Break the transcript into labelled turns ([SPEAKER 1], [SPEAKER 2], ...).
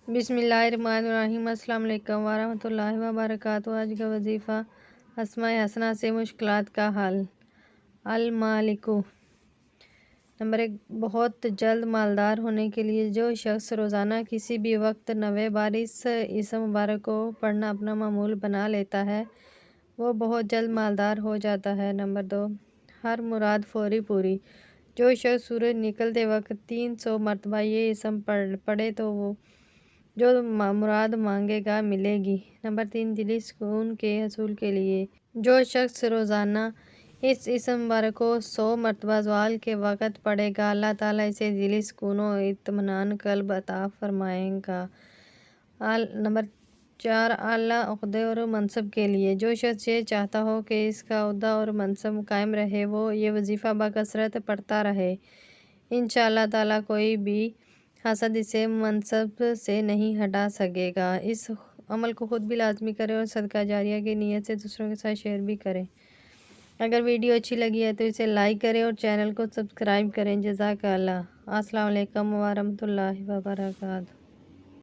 [SPEAKER 1] بسم اللہ الرحمن الرحیم۔ السلام علیکم ورحمۃ اللہ وبرکاتہ۔ آج کا وظیفہ اسماء حسنہ سے مشکلات کا حل۔ المالک نمبر 1، بہت جلد مالدار ہونے کے لیے جو شخص روزانہ کسی بھی وقت 9 بار اس اسم مبارک کو پڑھنا اپنا معمول بنا لیتا ہے وہ بہت جلد مالدار ہو جاتا ہے۔ نمبر 2، ہر مراد فوری پوری۔ جو شخص سورج نکلتے وقت 300 مرتبہ یہ اسم پڑھے تو وہ جو مراد مانگے گا ملے گی۔ نمبر 3، دلی سکون کے حصول کے لیے جو شخص روزانہ اس اسم مبارک کو 100 مرتبہ زوال کے وقت پڑھے گا اللہ تعالیٰ اسے دلی سکون و اطمینان قلب عطا فرمائے گا۔ نمبر 4، اعلیٰ عہدے اور منصب کے لیے جو شخص یہ چاہتا ہو کہ اس کا عہدہ اور منصب قائم رہے وہ یہ وظیفہ بکثرت پڑھتا رہے، انشاءاللہ تعالیٰ کوئی بھی حاسد اسے منصب سے نہیں ہٹا سکے گا۔ اس عمل کو خود بھی لازمی کریں اور صدقہ جاریہ کی نیت سے دوسروں کے ساتھ شیئر بھی کریں۔ اگر ویڈیو اچھی لگی ہے تو اسے لائک کریں اور چینل کو سبسکرائب کریں۔ جزاک اللہ۔ السلام علیکم ورحمۃ اللہ وبرکاتہ۔